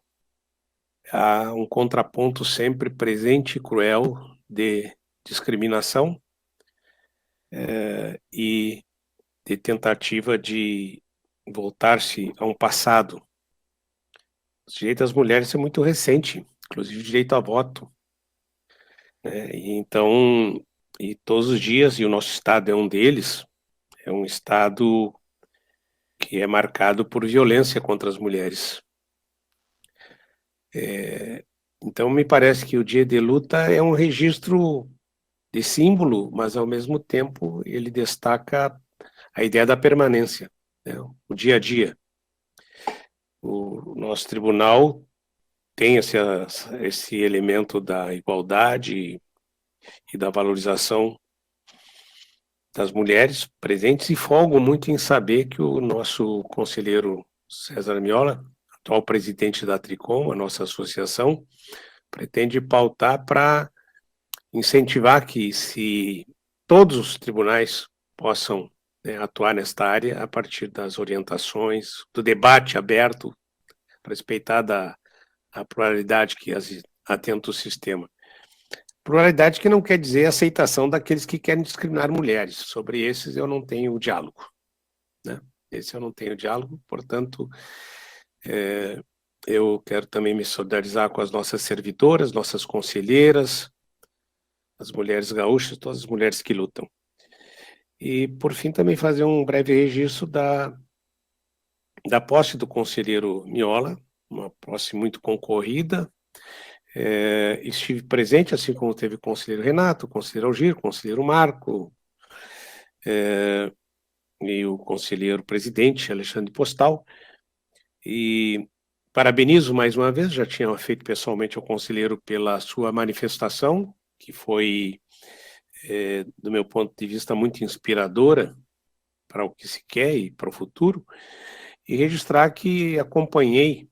há um contraponto sempre presente e cruel de discriminação e de tentativa de voltar-se a um passado. Os direitos das mulheres é muito recente, inclusive o direito a voto. E todos os dias, e o nosso estado é um deles, é um estado que é marcado por violência contra as mulheres. Então, me parece que o dia de luta é um registro de símbolo, mas, ao mesmo tempo, ele destaca a ideia da permanência, né? O dia a dia. O nosso tribunal tem esse elemento da igualdade e da valorização das mulheres presentes, e folgo muito em saber que o nosso conselheiro César Miola, atual presidente da Tricom, a nossa associação, pretende pautar para incentivar que se todos os tribunais possam atuar nesta área a partir das orientações, do debate aberto, respeitada a pluralidade que atenta o sistema. Pluralidade que não quer dizer aceitação daqueles que querem discriminar mulheres. Sobre esses eu não tenho diálogo, né? esse eu não tenho diálogo, portanto, eu quero também me solidarizar com as nossas servidoras, nossas conselheiras, as mulheres gaúchas, todas as mulheres que lutam. E, por fim, também fazer um breve registro da posse do conselheiro Miola, uma posse muito concorrida. Estive presente, assim como teve o conselheiro Renato, o conselheiro Algir, o conselheiro Marco, e o conselheiro presidente, Alexandre Postal. E parabenizo mais uma vez, já tinha feito pessoalmente ao conselheiro pela sua manifestação, que foi, do meu ponto de vista, muito inspiradora para o que se quer e para o futuro, e registrar que acompanhei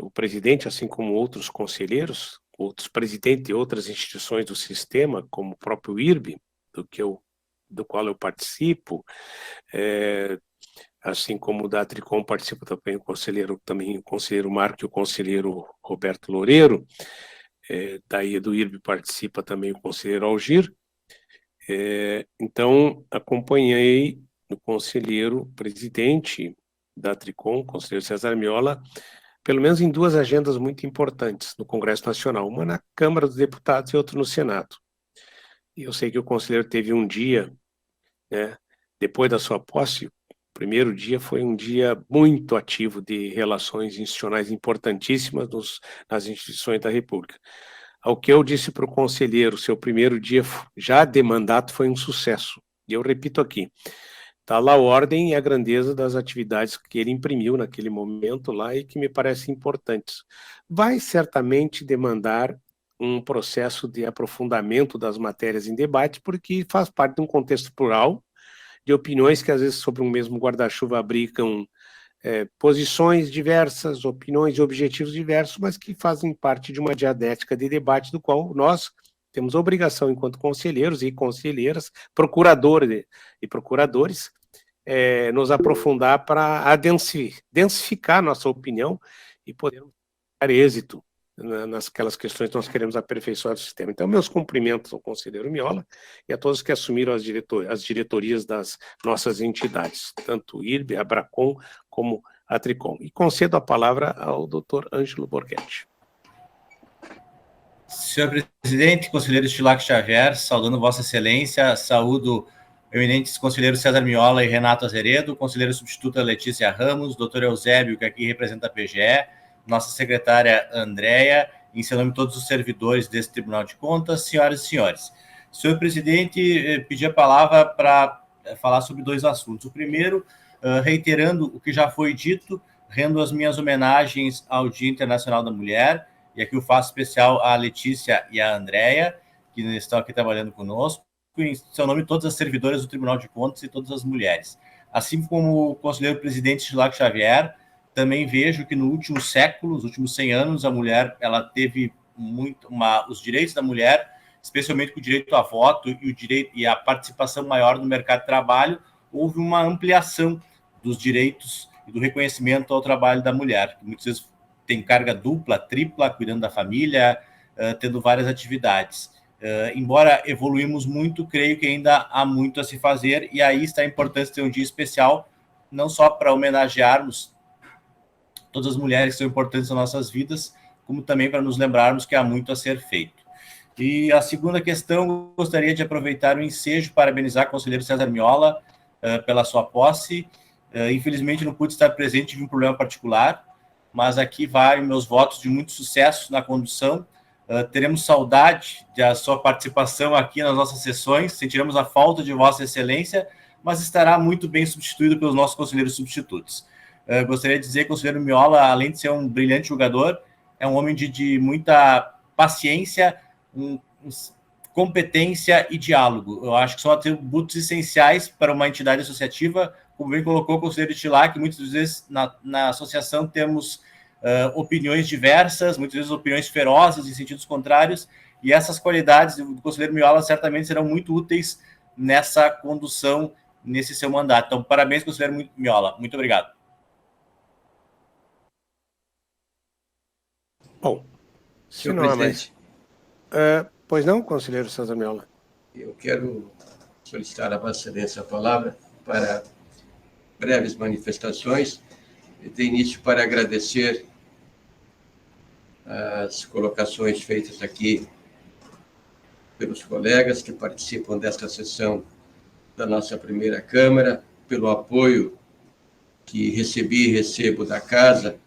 o presidente, assim como outros conselheiros, outros presidentes de outras instituições do sistema, como o próprio IRB, do qual eu participo, assim como da Tricom participa também o conselheiro Marco e o conselheiro Roberto Loureiro, daí do IRB participa também o conselheiro Algir. Então, acompanhei o conselheiro presidente da Tricom, o conselheiro César Miola, pelo menos em duas agendas muito importantes no Congresso Nacional, uma na Câmara dos Deputados e outra no Senado. E eu sei que o conselheiro teve um dia, né, depois da sua posse, o primeiro dia foi um dia muito ativo de relações institucionais importantíssimas nas instituições da República. Ao que eu disse para o conselheiro, seu primeiro dia já de mandato foi um sucesso. E eu repito aqui, está lá a ordem e a grandeza das atividades que ele imprimiu naquele momento lá e que me parecem importantes. Vai certamente demandar um processo de aprofundamento das matérias em debate, porque faz parte de um contexto plural, de opiniões que às vezes sobre um mesmo guarda-chuva abrigam posições diversas, opiniões e objetivos diversos, mas que fazem parte de uma dialética de debate do qual nós temos a obrigação, enquanto conselheiros e conselheiras, procuradores e procuradores, nos aprofundar para densificar nossa opinião e podermos ter êxito nasquelas questões que nós queremos aperfeiçoar o sistema. Então, meus cumprimentos ao conselheiro Miola e a todos que assumiram as diretorias das nossas entidades, tanto o IRB, a Abracom, como a Tricom. E concedo a palavra ao doutor Ângelo Borghetti. Senhor presidente, conselheiro Estilac Xavier, saudando Vossa Excelência, saúdo eminentes conselheiros César Miola e Renato Azeredo, conselheiro substituta Letícia Ramos, doutor Eusébio, que aqui representa a PGE, nossa secretária Andréia, em seu nome todos os servidores desse Tribunal de Contas, senhoras e senhores. Senhor presidente, pedi a palavra para falar sobre dois assuntos. O primeiro, reiterando o que já foi dito, rendo as minhas homenagens ao Dia Internacional da Mulher, e aqui eu faço especial à Letícia e à Andréia, que estão aqui trabalhando conosco, em seu nome todas as servidoras do Tribunal de Contas e todas as mulheres. Assim como o conselheiro presidente Estilac Xavier, também vejo que no último século, nos últimos 100 anos, a mulher ela teve os direitos da mulher, especialmente com o direito a voto e a participação maior no mercado de trabalho, houve uma ampliação dos direitos e do reconhecimento ao trabalho da mulher, que muitas vezes tem carga dupla, tripla, cuidando da família, tendo várias atividades. Embora evoluímos muito, creio que ainda há muito a se fazer, e aí está a importância de ter um dia especial, não só para homenagearmos todas as mulheres que são importantes nas nossas vidas, como também para nos lembrarmos que há muito a ser feito. E a segunda questão, gostaria de aproveitar o ensejo para parabenizar o conselheiro César Miola pela sua posse. Infelizmente não pude estar presente, tive um problema particular, mas aqui vai meus votos de muito sucesso na condução. Teremos saudade da sua participação aqui nas nossas sessões, sentiremos a falta de Vossa Excelência, mas estará muito bem substituído pelos nossos conselheiros substitutos. Gostaria de dizer que o conselheiro Miola, além de ser um brilhante jogador, é um homem de muita paciência, competência e diálogo. Eu acho que são atributos essenciais para uma entidade associativa, como bem colocou o conselheiro Estilac, que muitas vezes na associação temos opiniões diversas, muitas vezes opiniões ferozes em sentidos contrários, e essas qualidades do conselheiro Miola certamente serão muito úteis nessa condução, nesse seu mandato. Então, parabéns, conselheiro Miola. Muito obrigado. Bom, senhor presidente. Pois não, conselheiro César Miola? Eu quero solicitar a Vossa Excelência a palavra para breves manifestações. De início, para agradecer as colocações feitas aqui pelos colegas que participam desta sessão da nossa primeira Câmara, pelo apoio que recebi e recebo da Casa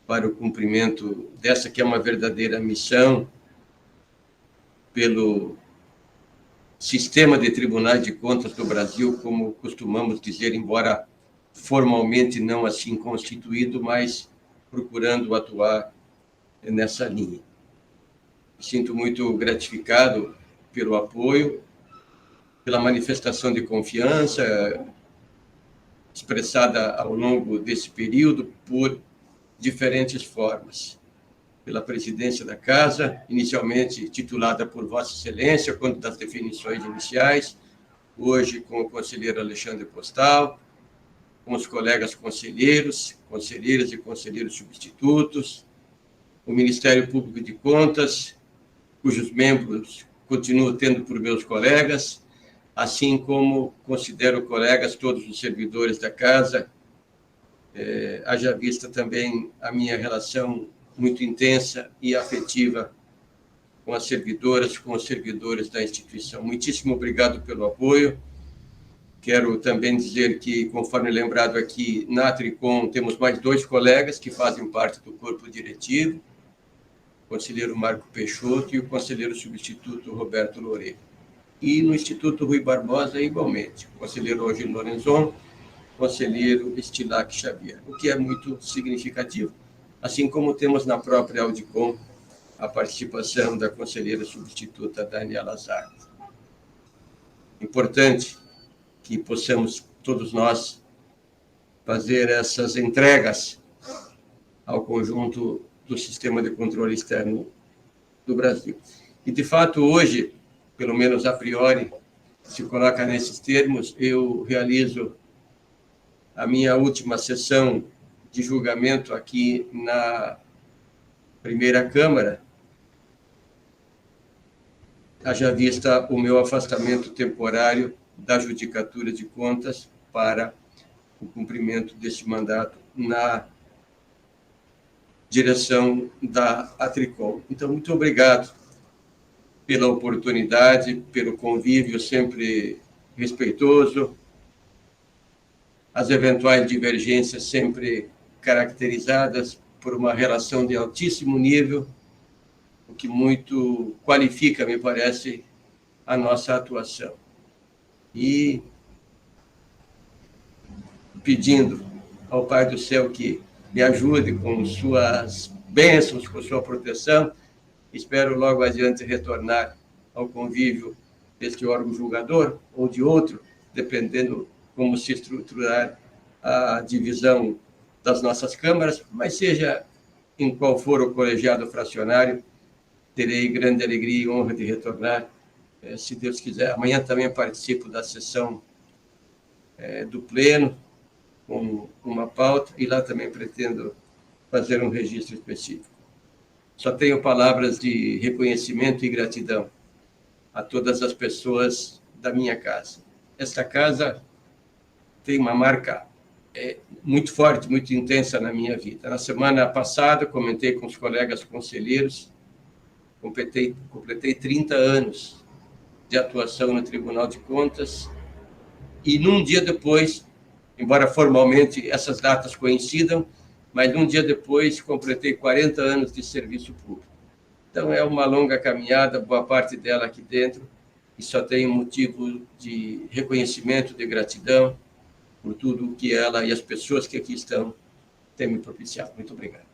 para o cumprimento dessa que é uma verdadeira missão, pelo sistema de tribunais de contas do Brasil, como costumamos dizer, embora formalmente não assim constituído, mas procurando atuar nessa linha. Me sinto muito gratificado pelo apoio, pela manifestação de confiança expressada ao longo desse período por diferentes formas. Pela presidência da Casa, inicialmente titulada por Vossa Excelência, quanto das definições iniciais, hoje com o conselheiro Alexandre Postal, com os colegas conselheiros, conselheiras e conselheiros substitutos, o Ministério Público de Contas, cujos membros continuo tendo por meus colegas, assim como considero colegas todos os servidores da Casa, haja vista também a minha relação muito intensa e afetiva com as servidoras, com os servidores da instituição. Muitíssimo obrigado pelo apoio. Quero também dizer que, conforme lembrado aqui, na Tricom temos mais 2 colegas que fazem parte do corpo diretivo, o conselheiro Marco Peixoto e o conselheiro substituto Roberto Loureiro. E no Instituto Rui Barbosa, igualmente, o conselheiro Eugênio Lorenzon, conselheiro Estilac Xavier, o que é muito significativo, assim como temos na própria Audicom a participação da conselheira substituta Daniela Zarco. Importante que possamos, todos nós, fazer essas entregas ao conjunto do sistema de controle externo do Brasil. E, de fato, hoje, pelo menos a priori, se coloca nesses termos, eu realizo a minha última sessão de julgamento aqui na primeira Câmara, haja vista o meu afastamento temporário da Judicatura de Contas para o cumprimento deste mandato na direção da Atricom. Então, muito obrigado pela oportunidade, pelo convívio sempre respeitoso, as eventuais divergências sempre caracterizadas por uma relação de altíssimo nível, o que muito qualifica, me parece, a nossa atuação. E pedindo ao Pai do Céu que me ajude com suas bênçãos, com sua proteção, espero logo adiante retornar ao convívio deste órgão julgador ou de outro, dependendo como se estruturar a divisão das nossas câmaras, mas seja em qual for o colegiado fracionário, terei grande alegria e honra de retornar, se Deus quiser. Amanhã também participo da sessão do Pleno, com uma pauta, e lá também pretendo fazer um registro específico. Só tenho palavras de reconhecimento e gratidão a todas as pessoas da minha casa. Esta casa tem uma marca muito forte, muito intensa na minha vida. Na semana passada, comentei com os colegas conselheiros, completei 30 anos de atuação no Tribunal de Contas, e num dia depois, embora formalmente essas datas coincidam, mas num dia depois completei 40 anos de serviço público. Então, é uma longa caminhada, boa parte dela aqui dentro, e só tenho motivo de reconhecimento, de gratidão por tudo o que ela e as pessoas que aqui estão têm me propiciado. Muito obrigado.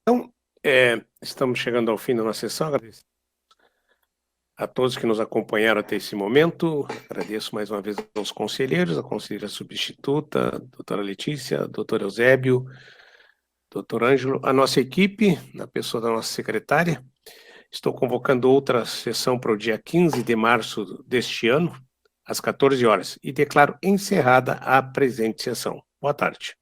Então, estamos chegando ao fim da nossa sessão. Agradeço a todos que nos acompanharam até esse momento. Agradeço mais uma vez aos conselheiros, a conselheira substituta, a doutora Letícia, a doutor Eusébio, doutor Ângelo, a nossa equipe, na pessoa da nossa secretária. Estou convocando outra sessão para o dia 15 de março deste ano, às 14 horas, e declaro encerrada a presente sessão. Boa tarde.